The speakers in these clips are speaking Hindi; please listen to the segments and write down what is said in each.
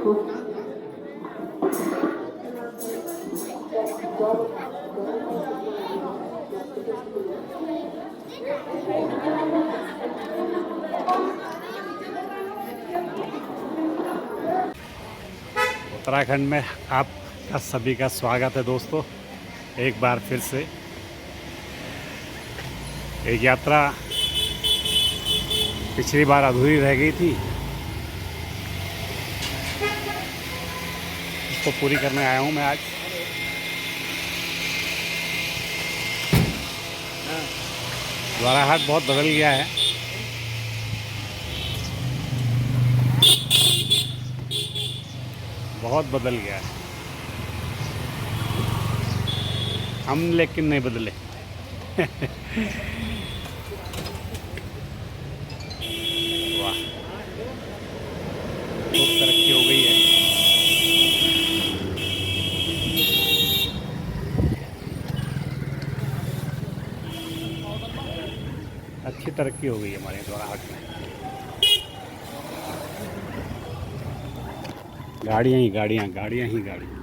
उत्तराखंड में आपका सभी का स्वागत है दोस्तों। एक बार फिर से एक यात्रा पिछली बार अधूरी रह गई थी, इसको पूरी करने आया हूँ मैं आज। द्वाराहाट बहुत बदल गया है। बहुत बदल गया है, हम लेकिन नहीं बदले। वाह, खूब तरक्की हो गई है। अच्छी तरक्की हो गई है हमारे द्वाराहाट में। गाड़ियाँ ही गाड़ियाँ, गाड़ियाँ ही गाड़ियाँ।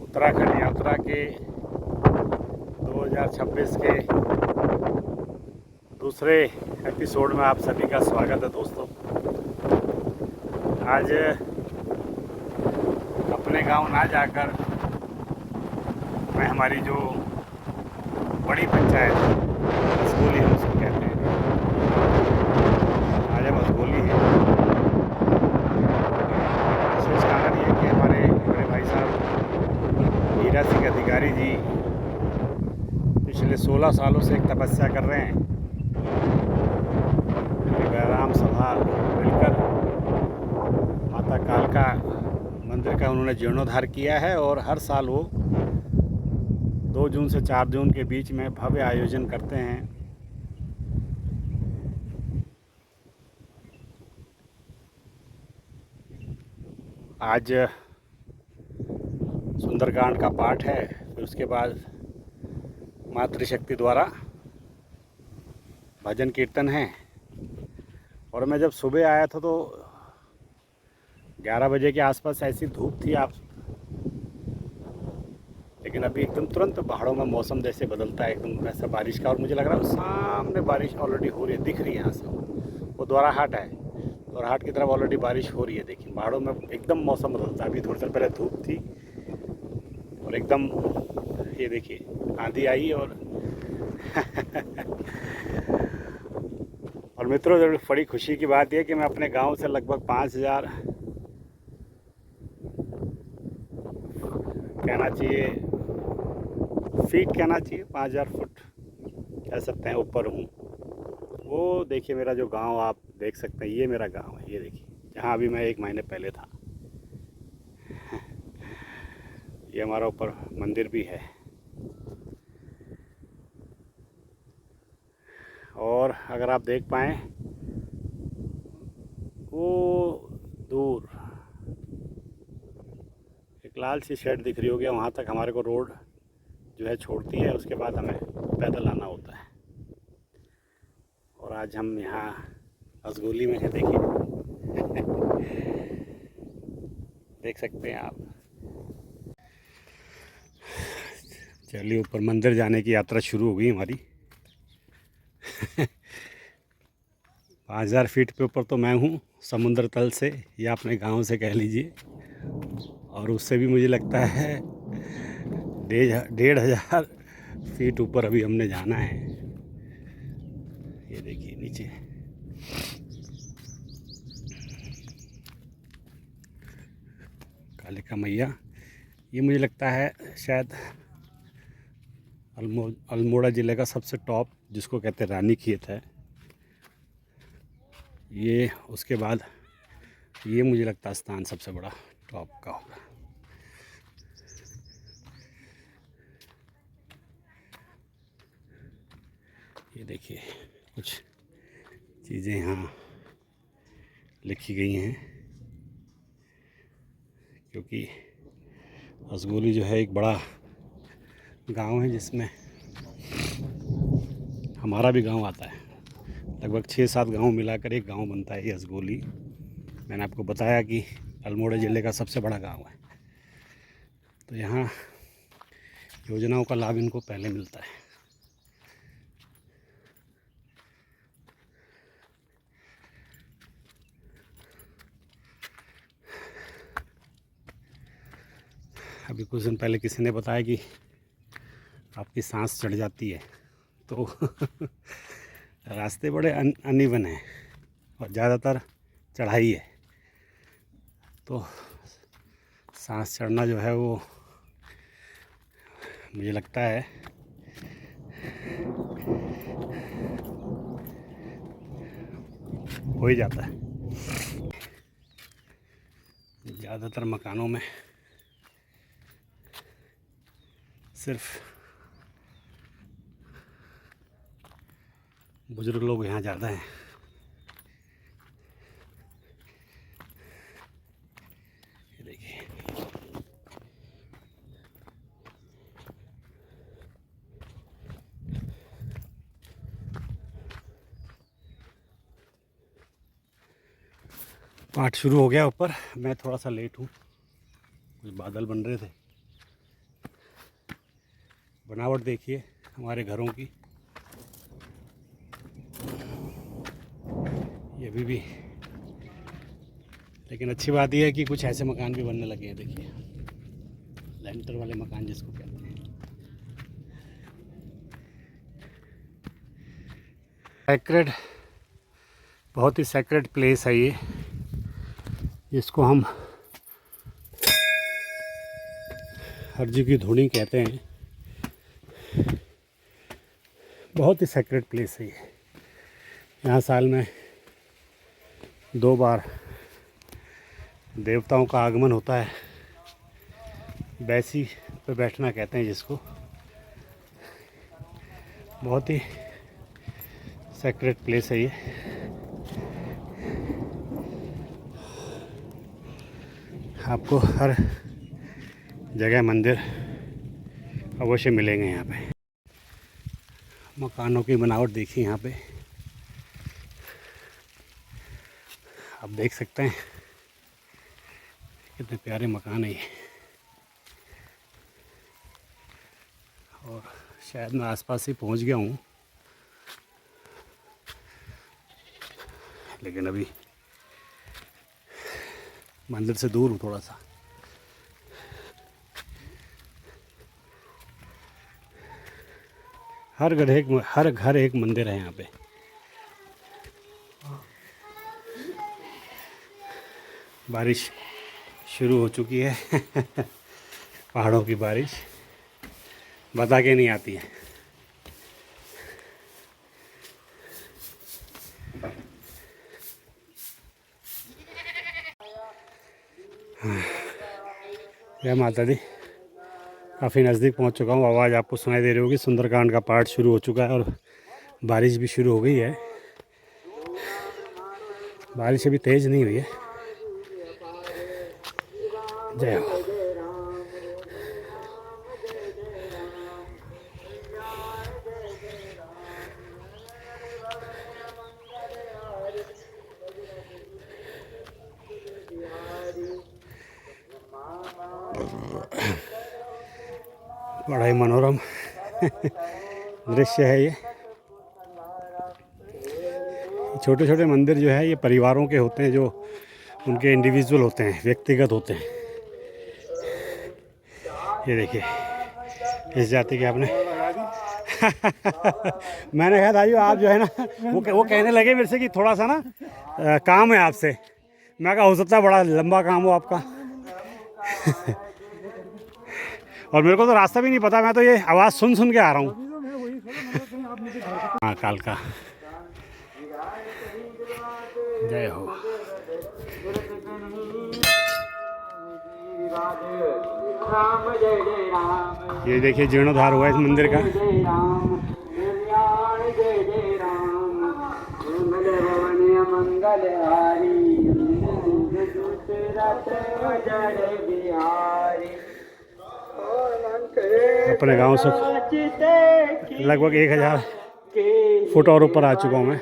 उत्तराखंड यात्रा के 2026 के दूसरे एपिसोड में आप सभी का स्वागत है दोस्तों। आज अपने गांव ना जाकर मैं हमारी जो बड़ी पंचायत असगोली हम उसको कहते हैं, आज हम असगोली है। विशेष कारण ये कि हमारे बड़े भाई साहब हीरा सिंह अधिकारी जी पिछले 16 सालों से एक तपस्या कर रहे हैं। राम सभा मिलकर माता कालका मंदिर का उन्होंने जीर्णोद्धार किया है और हर साल वो 2 जून से 4 जून के बीच में भव्य आयोजन करते हैं। आज सुंदरकांड का पाठ है, फिर उसके बाद मातृशक्ति द्वारा भजन कीर्तन है। और मैं जब सुबह आया था तो 11 बजे के आसपास ऐसी धूप थी लेकिन अभी एकदम तुरंत पहाड़ों में मौसम जैसे बदलता है एकदम वैसा बारिश का। और मुझे लग रहा है सामने बारिश ऑलरेडी हो रही है, दिख रही है यहाँ से। वो द्वाराहाट है, द्वाराहाट की तरफ ऑलरेडी बारिश हो रही है। देखिए पहाड़ों में एकदम मौसम बदलता है। अभी थोड़ी देर पहले धूप थी और एकदम ये देखिए आंधी आई और और मित्रों बड़ी खुशी की बात यह कि मैं अपने गांव से लगभग 5000 कहना चाहिए फीट, कहना चाहिए 5000 फुट कह सकते हैं ऊपर हूँ। वो देखिए मेरा जो गांव आप देख सकते हैं, ये मेरा गांव है। ये देखिए जहाँ अभी मैं 1 महीने पहले था। ये हमारा ऊपर मंदिर भी है। और अगर आप देख पाएँ वो दूर एक लाल सी शेड दिख रही होगी, वहाँ तक हमारे को रोड जो है छोड़ती है, उसके बाद हमें पैदल आना होता है। और आज हम यहाँ असगोली में हैं, देखिए देख सकते हैं आप। चलिए, ऊपर मंदिर जाने की यात्रा शुरू हो गई हमारी। 5000 फीट पे ऊपर तो मैं हूँ समुद्र तल से, या अपने गांव से कह लीजिए। और उससे भी मुझे लगता है 1500 फीट ऊपर अभी हमने जाना है। ये देखिए नीचे कालिका मैया। ये मुझे लगता है शायद अल्मोड़ा ज़िले का सबसे टॉप, जिसको कहते हैं रानी खेत है ये। उसके बाद ये मुझे लगता है स्थान सबसे बड़ा टॉप का होगा। ये देखिए कुछ चीज़ें यहाँ लिखी गई हैं, क्योंकि असगोली जो है एक बड़ा गांव है जिसमें हमारा भी गांव आता है। लगभग 6-7 गांव मिलाकर एक गांव बनता है ये असगोली। मैंने आपको बताया कि अल्मोड़ा ज़िले का सबसे बड़ा गांव है, तो यहाँ योजनाओं का लाभ इनको पहले मिलता है। अभी कुछ दिन पहले किसी ने बताया कि आपकी सांस चढ़ जाती है, तो रास्ते बड़े अनइवन हैं और ज़्यादातर चढ़ाई है, तो सांस चढ़ना जो है वो मुझे लगता है हो ही जाता है। ज़्यादातर मकानों में सिर्फ बुजुर्ग लोग यहाँ ज़्यादा हैं। ये देखिए पाठ शुरू हो गया ऊपर। मैं थोड़ा सा लेट हूँ, कुछ बादल बन रहे थे। बनावट देखिए हमारे घरों की, ये भी लेकिन अच्छी बात यह है कि कुछ ऐसे मकान भी बनने लगे हैं। देखिए लेंटर वाले मकान जिसको कहते हैं। सैक्रेड, बहुत ही सैक्रेड प्लेस है ये, जिसको हम हरजी की धुनी कहते हैं। बहुत ही सैक्रेड प्लेस है ये। यहाँ साल में 2 बार देवताओं का आगमन होता है। बैसी पे बैठना कहते हैं जिसको। बहुत ही सैक्रेड प्लेस है ये। आपको हर जगह मंदिर अवश्य मिलेंगे यहाँ पे। मकानों की बनावट देखिए यहाँ पे, आप देख सकते हैं कितने प्यारे मकान है ये। और शायद मैं आसपास ही पहुँच गया हूँ, लेकिन अभी मंदिर से दूर हूँ थोड़ा सा। हर घर एक मंदिर है यहाँ पे। बारिश शुरू हो चुकी है पहाड़ों की बारिश बता के नहीं आती है। जय माता दी। काफ़ी नज़दीक पहुंच चुका हूं। आवाज़ आपको सुनाई दे रही होगी। सुंदरकांड का पाठ शुरू हो चुका है और बारिश भी शुरू हो गई है। बारिश अभी तेज़ नहीं हुई है। जय हो। बड़ा ही मनोरम दृश्य है ये। छोटे छोटे मंदिर जो है ये परिवारों के होते हैं, जो उनके इंडिविजुअल होते हैं, व्यक्तिगत होते हैं। ये देखिए इस जाति के आपने मैंने कहा था आप जो है ना वो कहने लगे मेरे से कि थोड़ा सा ना काम है आपसे। मैं कहा हो सकता है बड़ा लंबा काम हो आपका और मेरे को तो रास्ता भी नहीं पता, मैं तो ये आवाज़ सुन सुन के आ रहा हूँ। हाँ कालका जय हो। ये देखिए जीर्णोद्धार हुआ इस मंदिर का। अपने गांव से लगभग 1000 फुट और ऊपर आ चुका हूँ मैं।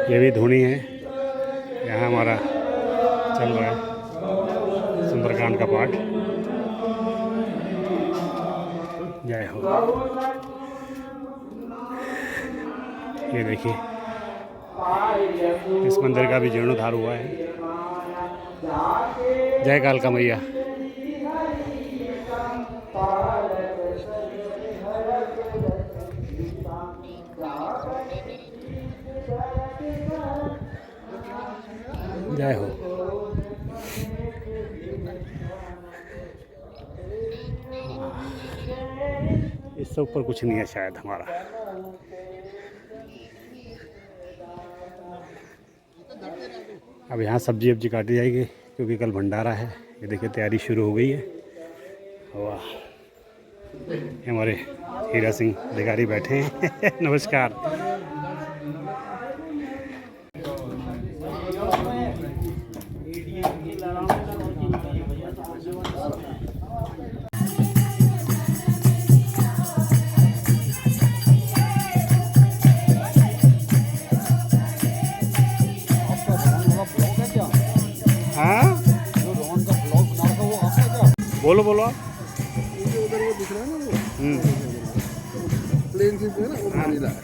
ये भी धुनी है, यहाँ हमारा चल रहा है सुंदरकांड का पाठ। जय हो। ये देखिए इस मंदिर का भी जीर्णोद्धार हुआ है। जय कालका मैया। जय हो। इससे ऊपर कुछ नहीं है शायद हमारा। अब यहाँ सब्जी वब्जी काटी जाएगी क्योंकि कल भंडारा है। ये देखिए तैयारी शुरू हो गई है। वाह, हमारे हीरा सिंह अधिकारी बैठे हैं नमस्कार। बोलो बोलो। उधर वो दिख रहा है ना, वो प्लेन से है ना, वो मानीला है।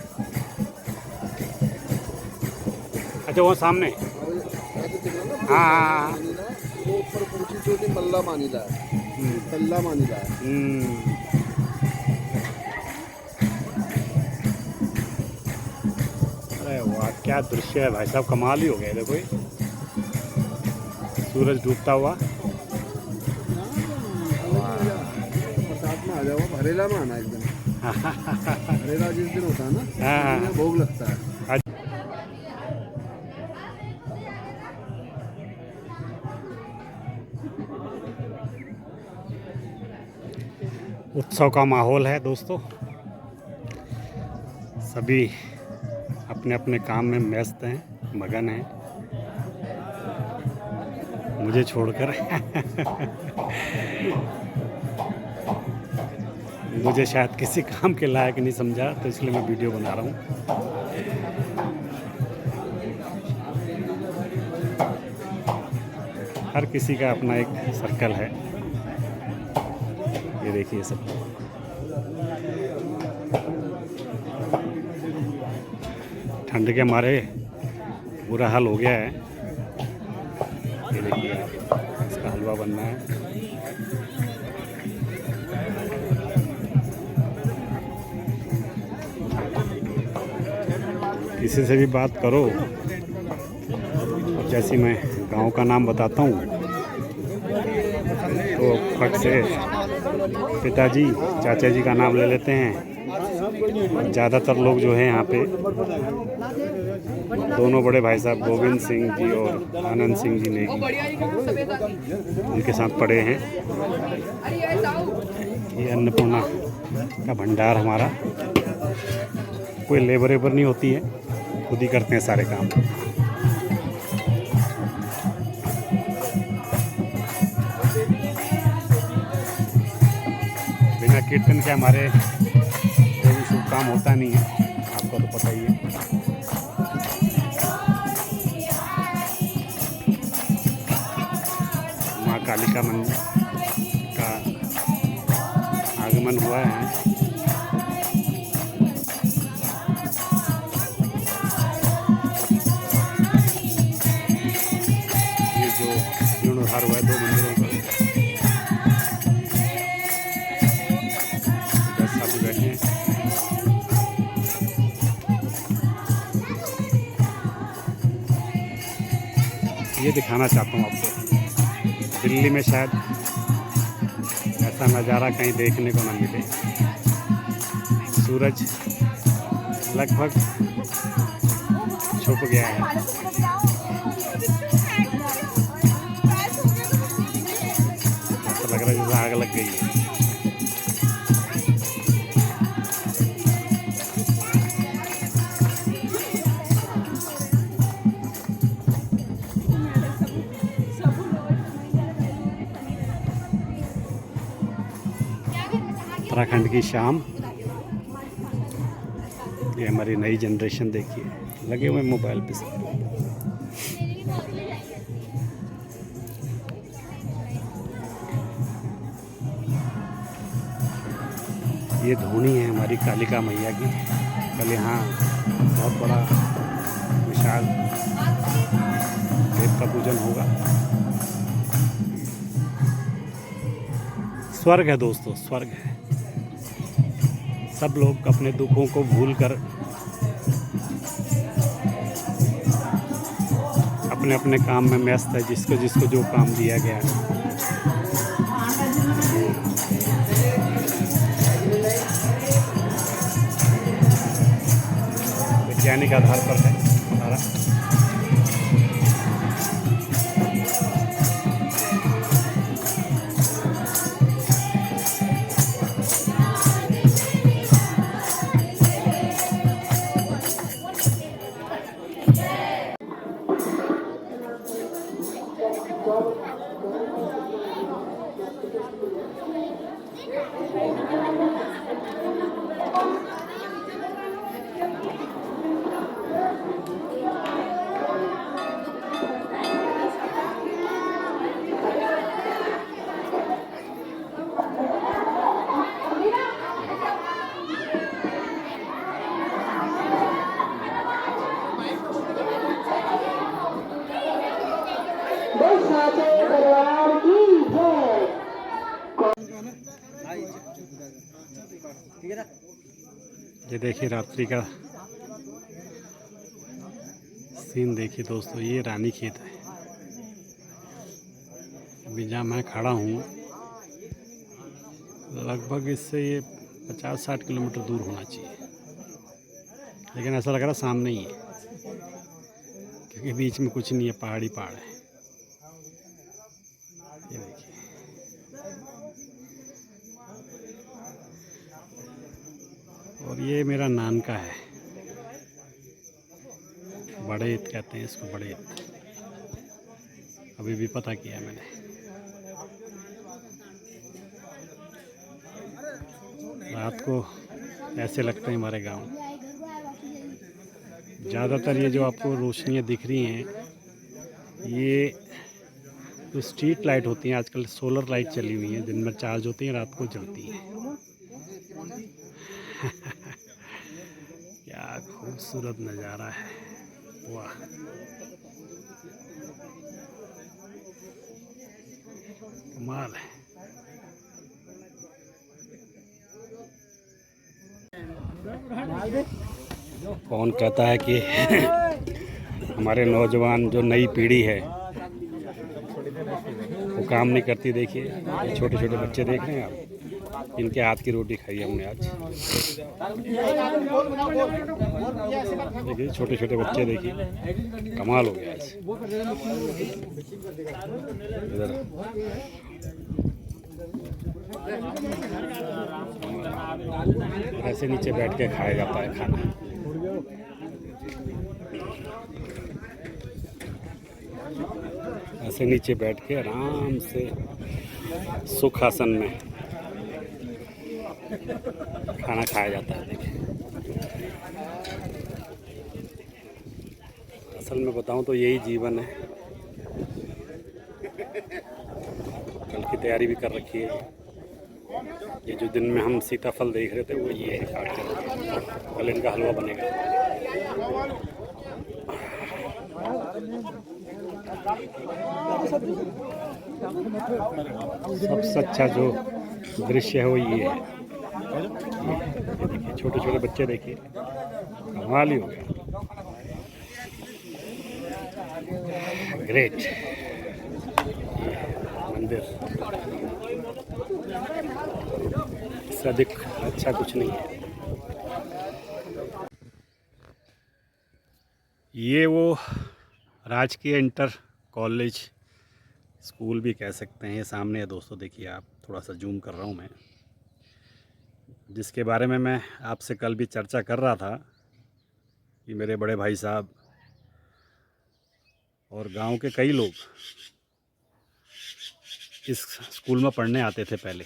अच्छा वो सामने। हाँ वो ऊपर ऊंची चोटी पल्ला मानीला है, पल्ला मानीला है। अरे वाह क्या दृश्य है भाई साहब, कमाल ही हो गया। देखो सूरज डूबता हुआ। भरेला में आना एकदम भरेला जिस दिन होता है ना, भोग लगता है। उत्सव का माहौल है दोस्तों, सभी अपने अपने काम में व्यस्त हैं, मगन हैं, मुझे छोड़कर मुझे शायद किसी काम के लायक नहीं समझा, तो इसलिए मैं वीडियो बना रहा हूँ। हर किसी का अपना एक सर्कल है। ये देखिए सब ठंड के मारे बुरा हाल हो गया है। ये देखिए आप, इसका हलवा बनना है। किसी से भी बात करो, जैसे मैं गांव का नाम बताता हूँ तो फट से पिताजी चाचा जी का नाम ले लेते हैं। ज़्यादातर लोग जो हैं यहाँ पे, दोनों बड़े भाई साहब गोविंद सिंह जी और आनंद सिंह जी ने उनके साथ पढ़े हैं। ये अन्नपूर्णा का भंडार हमारा, कोई लेबर वेबर नहीं होती है, खुद ही करते हैं सारे काम। बिना कीर्तन के हमारे काम होता नहीं है, आपको तो पता ही है। माँ कालिका मंदिर का आगमन हुआ है। ये जो जीर्णोद्धार हुआ है 2 मंदिरों का, सभी बैठे हैं। ये दिखाना चाहता हूँ आपको, दिल्ली में शायद ऐसा नज़ारा कहीं देखने को ना मिले। सूरज लगभग छुप गया है। ऐसा लग रहा है जैसे आग लग गई है। उत्तराखंड की शाम, ये हमारी नई जनरेशन देखिए, लगे हुए मोबाइल पे सब। ये धोनी है हमारी कालिका मैया की। कल यहाँ बहुत बड़ा विशाल देव का पूजन होगा। स्वर्ग है दोस्तों, स्वर्ग है। सब लोग अपने दुखों को भूलकर अपने अपने काम में व्यस्त है, जिसको जिसको जो काम दिया गया है। वैज्ञानिक आधार पर है सारा। ये देखिए रात्रि का सीन देखिए दोस्तों, ये रानी खेत है। अभी जहाँ मैं खड़ा हूँ लगभग इससे ये 50-60 किलोमीटर दूर होना चाहिए, लेकिन ऐसा लग रहा सामने ही है, क्योंकि बीच में कुछ नहीं है, पहाड़ी पहाड़ है। ये देखिए, और ये मेरा नानका है, बड़े ईद कहते हैं इसको, बड़े ईद। अभी भी पता किया मैंने। रात को ऐसे लगते हैं हमारे गांव। ज़्यादातर ये जो आपको रोशनियाँ दिख रही हैं, ये जो स्ट्रीट लाइट होती हैं, आजकल सोलर लाइट चली हुई हैं, दिन में चार्ज होती हैं, रात को जलती हैं। क्या खूबसूरत नज़ारा है, वाह। कमाल है। कौन कहता है कि हमारे नौजवान जो नई पीढ़ी है वो काम नहीं करती? देखिए ये छोटे छोटे बच्चे देख रहे हैं आप, इनके हाथ की रोटी खाई हमने आज। देखिए छोटे छोटे बच्चे, देखिए कमाल हो गया आज। इधर ऐसे नीचे बैठ के खाया जाता है खाना। ऐसे नीचे बैठ के आराम से सुखासन में खाना खाया जाता है। देखिए असल में बताऊं तो यही जीवन है। कल की तैयारी भी कर रखी है। ये जो दिन में हम सीताफल देख रहे थे वो ये है, काट के कल इनका हलवा बनेगा। सबसे अच्छा जो दृश्य है वो ये है। ये देखिए छोटे छोटे बच्चे, देखिए कमाल ही हो गया। ग्रेट। मंदिर इससे अधिक अच्छा कुछ नहीं है। ये वो राजकीय इंटर कॉलेज स्कूल भी कह सकते हैं, ये सामने है दोस्तों। देखिए आप, थोड़ा सा जूम कर रहा हूँ मैं, जिसके बारे में मैं आपसे कल भी चर्चा कर रहा था कि मेरे बड़े भाई साहब और गांव के कई लोग इस स्कूल में पढ़ने आते थे पहले,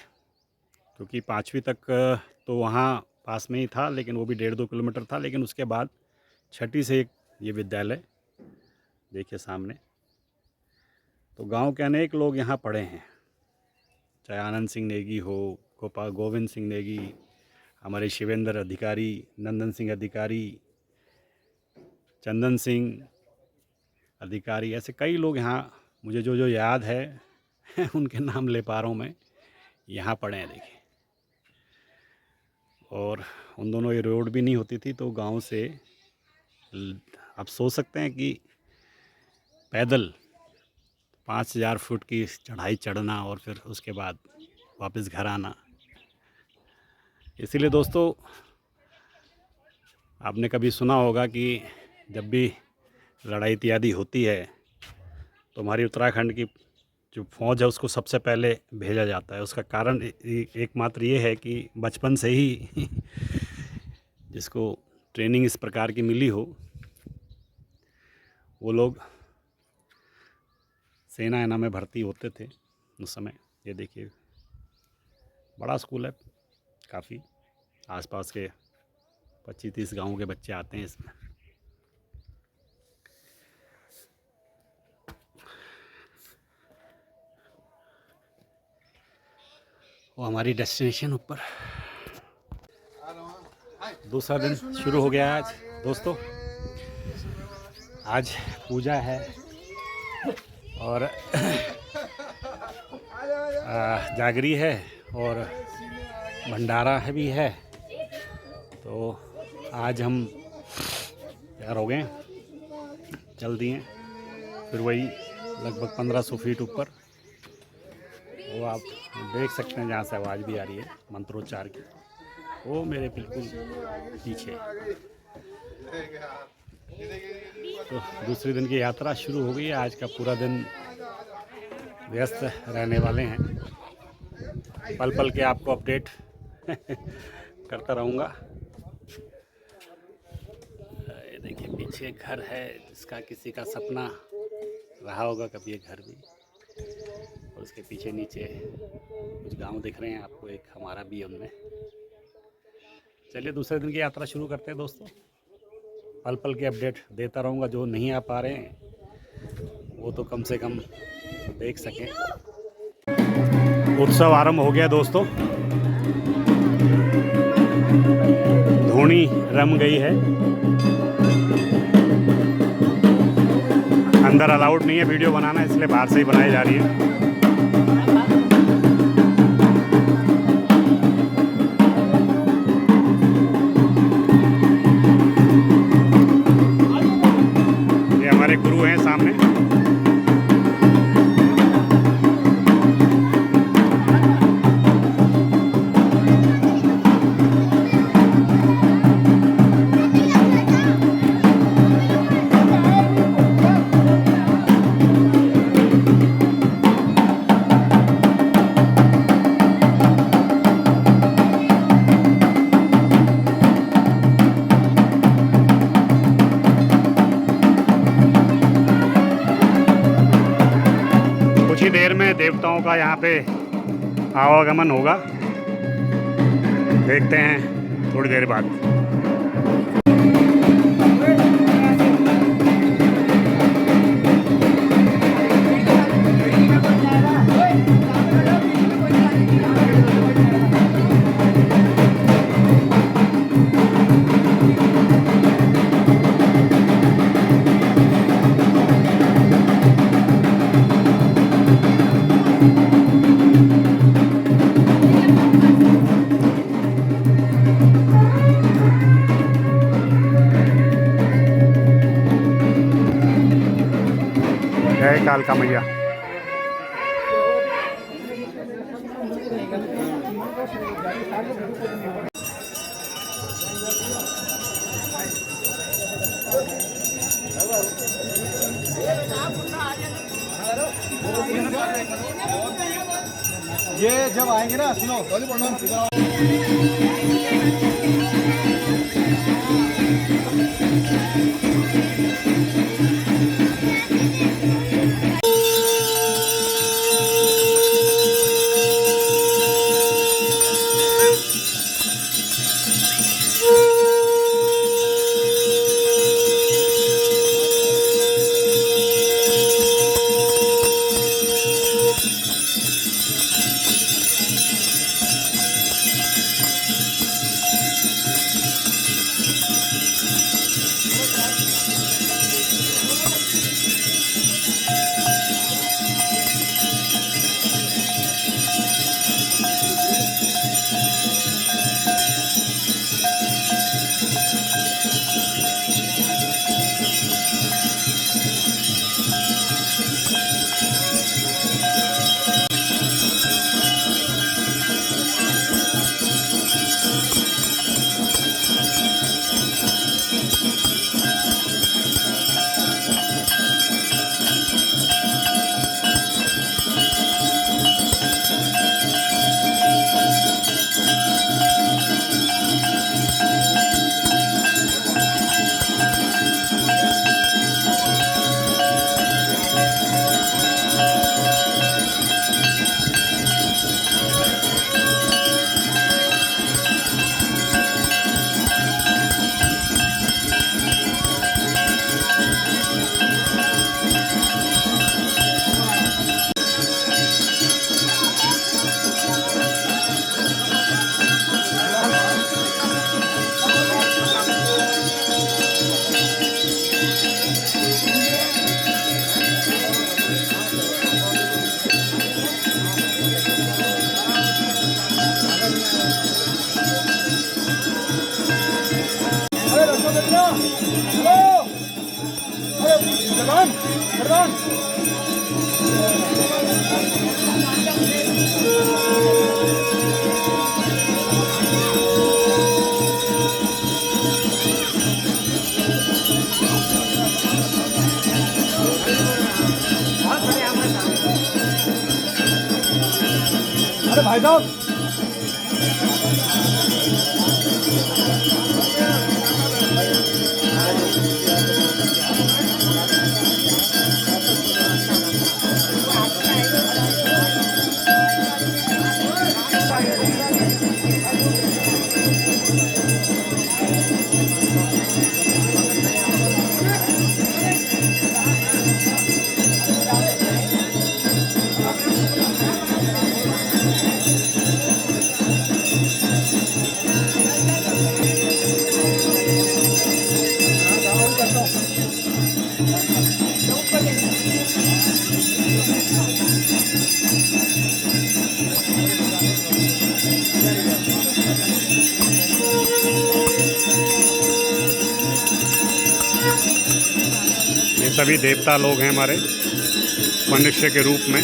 क्योंकि 5वीं तक तो वहाँ पास में ही था, लेकिन वो भी 1.5-2 किलोमीटर था। लेकिन उसके बाद 6ठी से एक ये विद्यालय देखिए सामने। तो गांव के अनेक लोग यहाँ पढ़े हैं, चाहे आनंद सिंह नेगी हो, गोविंद सिंह नेगी, हमारे शिवेंद्र अधिकारी, नंदन सिंह अधिकारी, चंदन सिंह अधिकारी, ऐसे कई लोग यहाँ मुझे जो जो याद है उनके नाम ले पा रहा हूँ मैं, यहाँ पढ़े हैं देखिए। और उन दोनों ये रोड भी नहीं होती थी, तो गांव से आप सोच सकते हैं कि पैदल 5000 फुट की चढ़ाई चढ़ना और फिर उसके बाद वापस घर आना। इसीलिए दोस्तों, आपने कभी सुना होगा कि जब भी लड़ाई इत्यादि होती है तो हमारी उत्तराखंड की जो फौज है उसको सबसे पहले भेजा जाता है। उसका कारण एकमात्र ये है कि बचपन से ही जिसको ट्रेनिंग इस प्रकार की मिली हो, वो लोग सेना में भर्ती होते थे उस समय। ये देखिए बड़ा स्कूल है, काफ़ी आसपास के 25-30 गाँव के बच्चे आते हैं इसमें। वो हमारी डेस्टिनेशन ऊपर। दूसरा दिन शुरू हो गया आज दोस्तों। आज पूजा है और जागरी है और भंडारा है भी है। तो आज हम तैयार हो गए, चल दिए। फिर वही लगभग 1500 फीट ऊपर, वो आप देख सकते हैं जहाँ से आवाज़ भी आ रही है मंत्रोच्चार की, वो मेरे बिल्कुल पीछे। तो दूसरे दिन की यात्रा शुरू हो गई है। आज का पूरा दिन व्यस्त रहने वाले हैं, पल पल के आपको अपडेट करता रहूँगा। ये देखिए पीछे घर है, जिसका किसी का सपना रहा होगा कभी ये घर भी। और उसके पीछे नीचे कुछ गांव दिख रहे हैं आपको, एक हमारा भी है उनमें। चलिए दूसरे दिन की यात्रा शुरू करते हैं दोस्तों। पल पल के अपडेट देता रहूँगा, जो नहीं आ पा रहे हैं वो तो कम से कम देख सकें। उत्सव आरंभ हो गया दोस्तों, धूनी रम गई है। अंदर अलाउड नहीं है वीडियो बनाना, इसलिए बाहर से ही बनाई जा रही है। ये हमारे गुरु हैं सामने। देर में देवताओं का यहाँ पे आवागमन होगा, देखते हैं थोड़ी देर बाद। कालका मैया। ये जब आएंगे ना, सुनो अरे भाई साहब, ये सभी देवता लोग हैं हमारे मनुष्य के रूप में।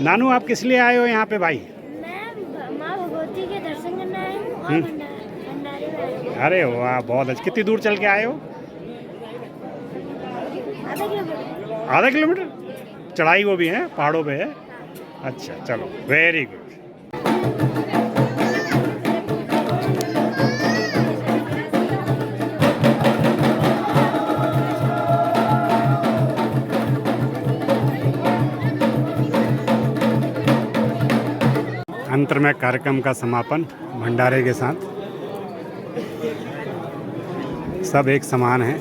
नानू आप किस लिए आए हो यहाँ पे भाई? मैं माँ भगवती के दर्शन करने आई हूँ और भंडारे में आई हूँ। अरे वाह बहुत अच्छा। कितनी दूर चल के आए हो? आधा किलोमीटर। आधा किलोमीटर? चढ़ाई वो भी है, पहाड़ों पे है? अच्छा चलो वेरी गुड। अंतर में कार्यक्रम का समापन भंडारे के साथ। सब एक समान हैं,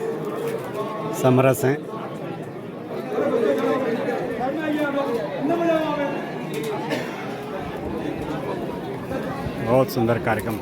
समरस हैं। बहुत सुंदर कार्यक्रम।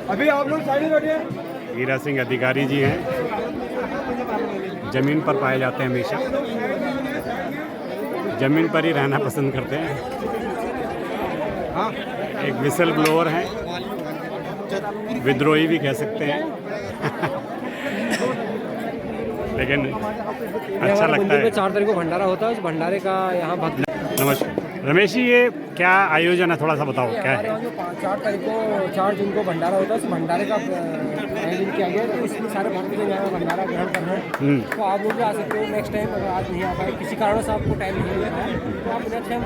अभी आप लोग साइड में बैठे। हीरा सिंह अधिकारी जी हैं, जमीन पर पाए जाते हैं, हमेशा जमीन पर ही रहना पसंद करते हैं। हाँ, एक विसल ब्लोअर हैं, विद्रोही भी कह सकते हैं। लेकिन अच्छा लगता है। 4 तारीख को भंडारा होता है, उस भंडारे का यहाँ भक्त। नमस्कार रमेश जी, ये क्या आयोजन है, थोड़ा सा बताओ क्या हमारे है? यहाँ जो 4 तारीख को 4 जून को भंडारा होता है, उस भंडारे का आयोजन किया गया है। तो इसमें सारे भक्त जो यहाँ भंडारा ग्रहण कर रहे हैं, तो आप लोग भी आ सकते हो नेक्स्ट टाइम। अगर आज नहीं आ पाए, किसी कारण से आपको टाइम नहीं मिला है, तो आप नेक्स्ट टाइम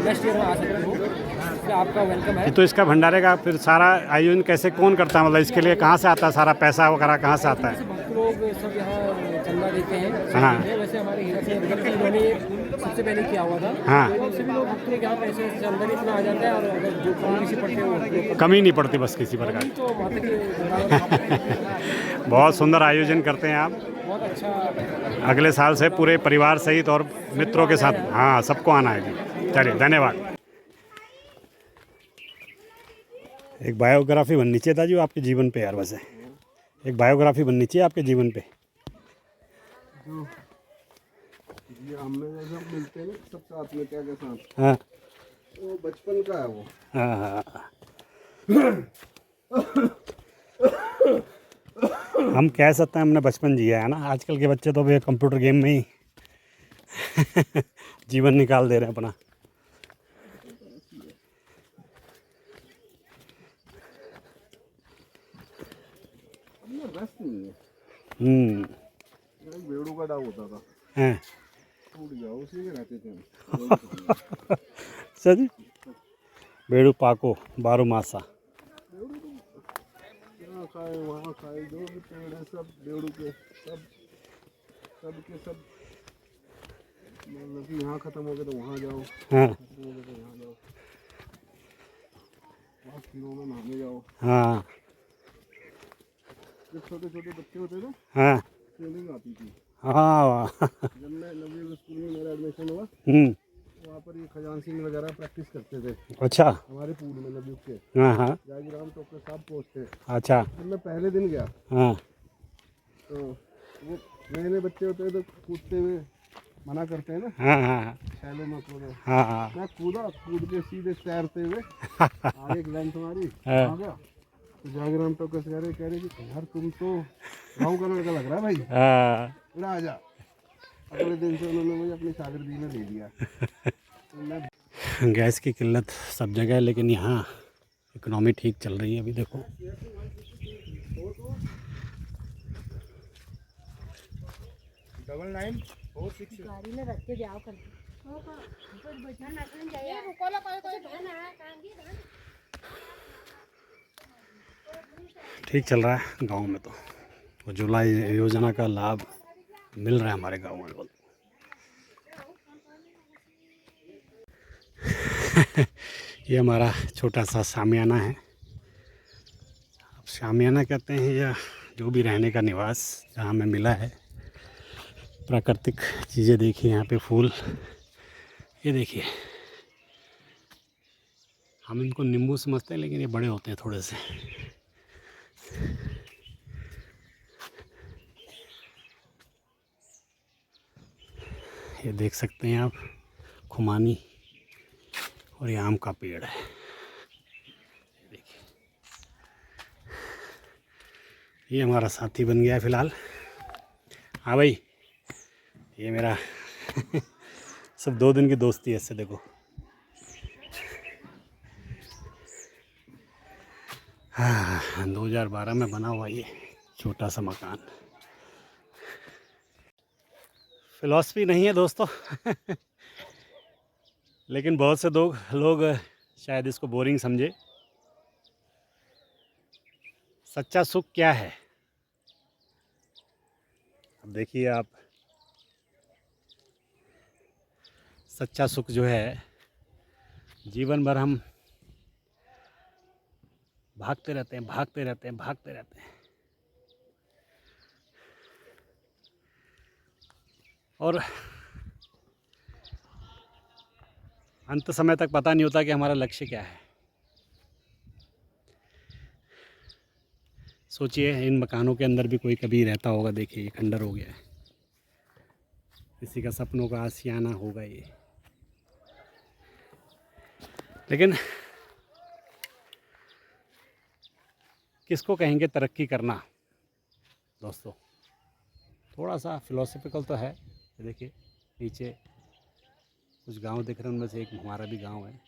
नेक्स्ट ईयर में आ सकते हो। इसलिए आपका वेलकम है। तो इसका भंडारे का फिर सारा आयोजन कैसे कौन करता है, मतलब इसके लिए कहाँ से आता है, सारा पैसा वगैरह कहाँ से आता है? भक्त लोग सब यहाँ चंदा देते हैं। हाँ। वैसे हमारे हीरा सिंह अधिकारी जी इन्होंने सबसे पहले किया हुआ था। हाँ। तो सभी लोग भक्त लोग यहाँ पैसे चंदा इतना आ जाता है, और अगर जो कमी किसी पड़ते हैं वो कमी नहीं पड़ती बस किसी प्रकार की। तो माता के बहुत सुंदर आयोजन करते हैं आप। बहुत अच्छा। अगले साल से पूरे परिवार सहित और मित्रों के साथ, हाँ, सबको आना है जी। चलिए धन्यवाद। एक बायोग्राफी बननी चाहिए था जो आपके जीवन पे यार, वैसे एक बायोग्राफी बननी चाहिए आपके जीवन पे। ये हमने जैसा मिलते हैं ना सब साथ में, क्या के साथ, हाँ वो बचपन का है वो। हाँ हाँ। हम कह सकते हैं हमने बचपन जिया है ना। आजकल के बच्चे तो अभी कंप्यूटर गेम में ही जीवन निकाल दे रहे हैं अपना। रस नहीं है। बेड़ू का डाव होता था, हैं टूट गया, उसी में रहते थे हम। सर बेड़ू पाको बारो मासा। यहाँ खाए वहाँ खाए, जो भी पेड़ है सब बेड़ू के, सब के सब। मतलब कि यहाँ खत्म हो गए तो वहाँ जाओ, हाँ खत्म हो गए तो यहाँ जाओ, वहाँ खीरों में नहाने जाओ। हाँ जब छोटे छोटे बच्चे होते थे, हाँ ट्रेनिंग आती थी। हाँ। जब मैं नवयुग स्कूल में मेरा एडमिशन हुआ, वहाँ पर ये खजान सिंह वगैरह प्रैक्टिस करते थे। अच्छा। हमारे पूल में नवयुग के हाँ हाँ। जागीराम टोक के साहब कोच थे। अच्छा। जब मैं पहले दिन गया, हाँ तो वो नए नए बच्चे होते हैं तो कूदते हुए मना करते हैं ना, हाँ हाँ शैलो में कूदो। हाँ हाँ मैं कूद के सीधे तैरते हुए आगे एक लाइन तुम्हारी हाँ। आ गया, तो जागीराम टोक कह रहे कि यार तुम तो गाँव का लड़का लग रहा है भाई, हाँ। उड़ा आ जा। अगले दिन से उन्होंने मुझे अपनी शागिर्दी में ले दिया। तो मैं गैस की किल्लत सब जगह है, लेकिन यहाँ इकोनॉमी ठीक चल रही है अभी। देखो गाड़ी में रख के जाओ कर ठीक चल रहा है गांव में तो। उज्ज्वला योजना का लाभ मिल रहा है हमारे गांव में। ये हमारा छोटा सा शामियाना है। अब शामियाना कहते हैं या जो भी रहने का निवास जहाँ हमें मिला है। प्राकृतिक चीज़ें देखिए, यहाँ पे फूल, ये देखिए, हम इनको नींबू समझते हैं लेकिन ये बड़े होते हैं थोड़े से। ये देख सकते हैं आप, खुमानी, और ये आम का पेड़ है। देखिए, ये हमारा साथी बन गया है फिलहाल। हाँ भाई, ये मेरा सब 2 दिन की दोस्ती है इससे। देखो, हाँ, 2012 में बना हुआ ये छोटा सा मकान। फिलॉसफी नहीं है दोस्तों लेकिन बहुत से लोग शायद इसको बोरिंग समझे। सच्चा सुख क्या है? अब देखिए आप, सच्चा सुख जो है, जीवन भर हम भागते रहते हैं, भागते रहते हैं, भागते रहते हैं, और अंत समय तक पता नहीं होता कि हमारा लक्ष्य क्या है। सोचिए, इन मकानों के अंदर भी कोई कभी रहता होगा। देखिए, ये खंडर हो गया है, किसी का सपनों का आशियाना होगा ये। लेकिन किसको कहेंगे तरक्की करना दोस्तों? थोड़ा सा फिलोसफिकल तो है। ये देखिए, नीचे कुछ गांव दिख रहे हैं, उनमें से एक हमारा भी गांव है।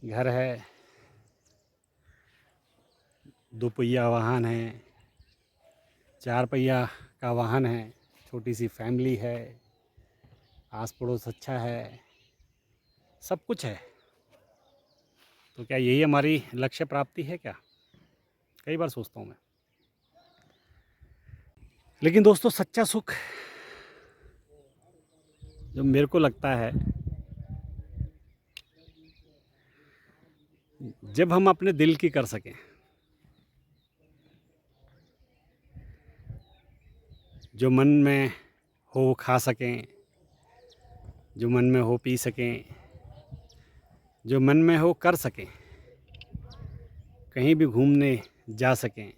घर है, 2 पहिया वाहन है, 4 पहिया का वाहन है, छोटी सी फैमिली है, आस पड़ोस अच्छा है, सब कुछ है। तो क्या यही हमारी लक्ष्य प्राप्ति है क्या? कई बार सोचता हूँ मैं। लेकिन दोस्तों, सच्चा सुख जो मेरे को लगता है, जब हम अपने दिल की कर सकें, जो मन में हो खा सकें, जो मन में हो पी सकें, जो मन में हो कर सकें, कहीं भी घूमने जा सकें,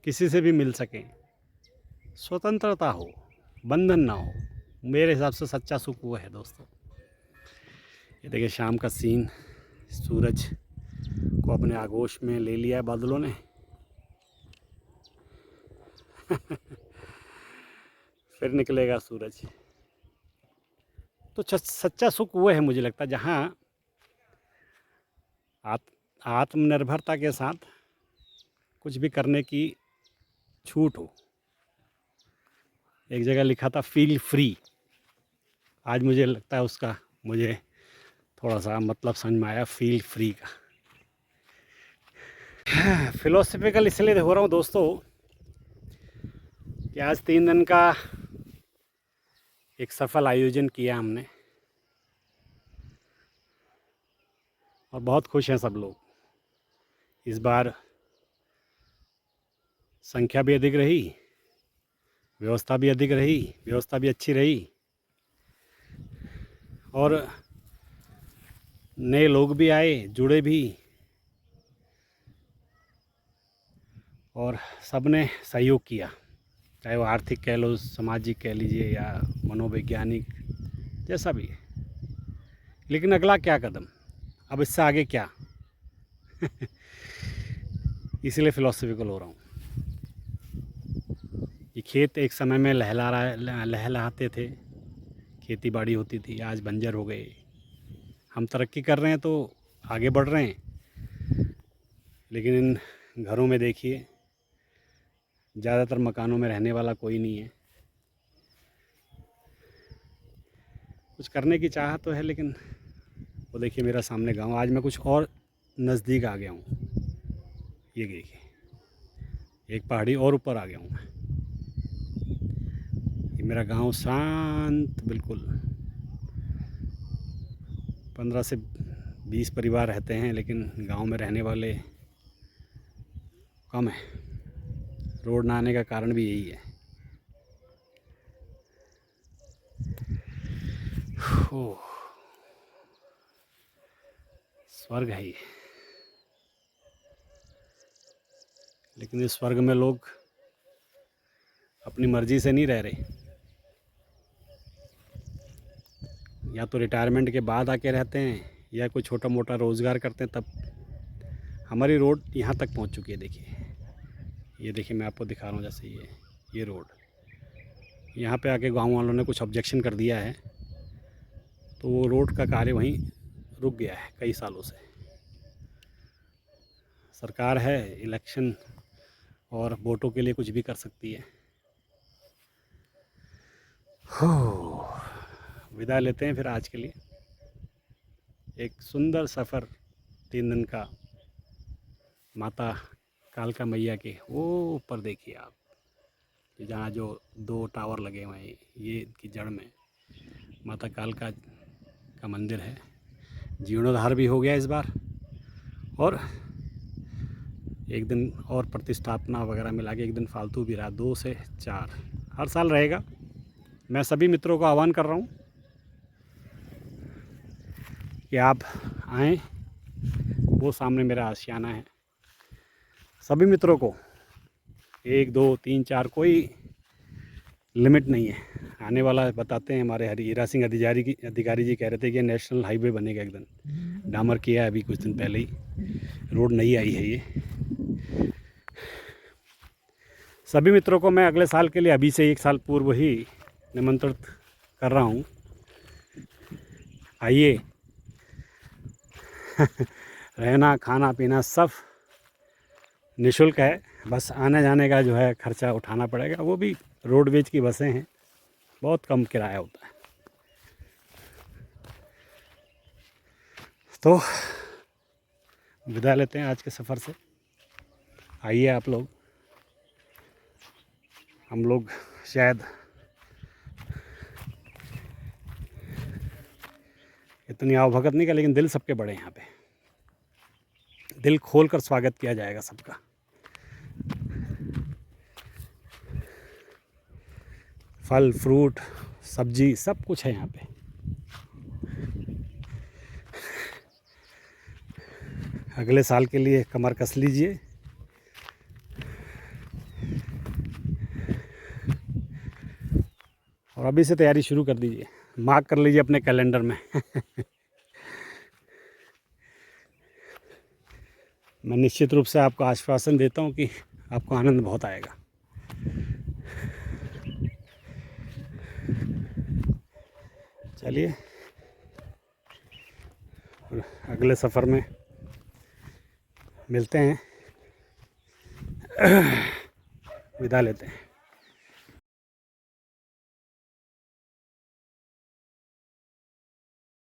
किसी से भी मिल सकें, स्वतंत्रता हो, बंधन ना हो। मेरे हिसाब से सच्चा सुख वो है दोस्तों। ये देखिए, शाम का सीन, सूरज को अपने आगोश में ले लिया है बादलों ने फिर निकलेगा सूरज। तो सच्चा सुख वो है, मुझे लगता है, जहाँ आत्मनिर्भरता के साथ कुछ भी करने की छूट हो। एक जगह लिखा था फील फ्री, आज मुझे लगता है उसका मुझे थोड़ा सा मतलब समझ में आया, फील फ्री का। फिलोसफिकल इसलिए हो रहा हूँ दोस्तों कि आज 3 दिन का एक सफल आयोजन किया हमने, और बहुत खुश हैं सब लोग। इस बार संख्या भी अधिक रही, व्यवस्था भी अधिक रही, व्यवस्था भी अच्छी रही, और नए लोग भी आए, जुड़े भी, और सबने सहयोग किया, चाहे वो आर्थिक कह लो, सामाजिक कह लीजिए, या मनोवैज्ञानिक, जैसा भी है। लेकिन अगला क्या कदम, अब इससे आगे क्या इसलिए फिलोसफिकल हो रहा हूँ। ये खेत एक समय में लहलहाते थे, खेती बाड़ी होती थी, आज बंजर हो गए। हम तरक्की कर रहे हैं तो आगे बढ़ रहे हैं, लेकिन इन घरों में देखिए, ज़्यादातर मकानों में रहने वाला कोई नहीं है। कुछ करने की चाह तो है, लेकिन वो देखिए मेरा सामने गांव, आज मैं कुछ और नज़दीक आ गया हूँ। ये देखिए, एक पहाड़ी और ऊपर आ गया हूँ मैं। ये मेरा गांव शांत बिल्कुल, 15 से 20 परिवार रहते हैं, लेकिन गांव में रहने वाले कम है। रोड ना आने का कारण भी यही है। ओह, स्वर्ग है ये। लेकिन इस स्वर्ग में लोग अपनी मर्जी से नहीं रह रहे, या तो रिटायरमेंट के बाद आके रहते हैं या कोई छोटा मोटा रोज़गार करते हैं। तब हमारी रोड यहाँ तक पहुँच चुकी है। देखिए, ये देखिए, मैं आपको दिखा रहा हूँ। जैसे ये रोड यहाँ पे आके गांव वालों ने कुछ ऑब्जेक्शन कर दिया है, तो वो रोड का कार्य वहीं रुक गया है कई सालों से। सरकार है, इलेक्शन और वोटों के लिए कुछ भी कर सकती है। हो, विदा लेते हैं फिर आज के लिए। एक सुंदर सफ़र 3 दिन का माता कालका मैया के वो ऊपर देखिए आप, जहाँ जो 2 टावर लगे हुए हैं, ये की जड़ में माता कालका का मंदिर है। जीर्णोद्धार भी हो गया इस बार, और एक दिन और प्रतिष्ठापना वगैरह मिला के एक दिन फालतू भी रहा। 2 से 4 हर साल रहेगा। मैं सभी मित्रों को आह्वान कर रहा हूँ कि आप आएँ। वो सामने मेरा आशियाना है। सभी मित्रों को 1 2 3 4 कोई लिमिट नहीं है। आने वाला बताते हैं। हमारे हीरा सिंह अधिकारी जी कह रहे थे कि नेशनल हाईवे बनेगा एक दिन। डामर किया है अभी कुछ दिन पहले ही, रोड नई आई है ये। सभी मित्रों को मैं अगले साल के लिए अभी से 1 साल पूर्व ही निमंत्रित कर रहा हूँ। आइए। रहना खाना पीना सब निःशुल्क है, बस आने जाने का जो है खर्चा उठाना पड़ेगा। वो भी रोडवेज की बसें हैं, बहुत कम किराया होता है। तो विदा लेते हैं आज के सफ़र से। आइए आप लोग, हम लोग शायद इतनी आवभगत नहीं का, लेकिन दिल सबके बड़े हैं यहाँ पे। दिल खोल कर स्वागत किया जाएगा सबका। फल फ्रूट सब्जी सब कुछ है यहाँ पे। अगले साल के लिए कमर कस लीजिए। और अभी से तैयारी शुरू कर दीजिए, मार्क कर लीजिए अपने कैलेंडर में। मैं निश्चित रूप से आपको आश्वासन देता हूँ कि आपको आनंद बहुत आएगा। चलिए, अगले सफ़र में मिलते हैं। विदा लेते हैं।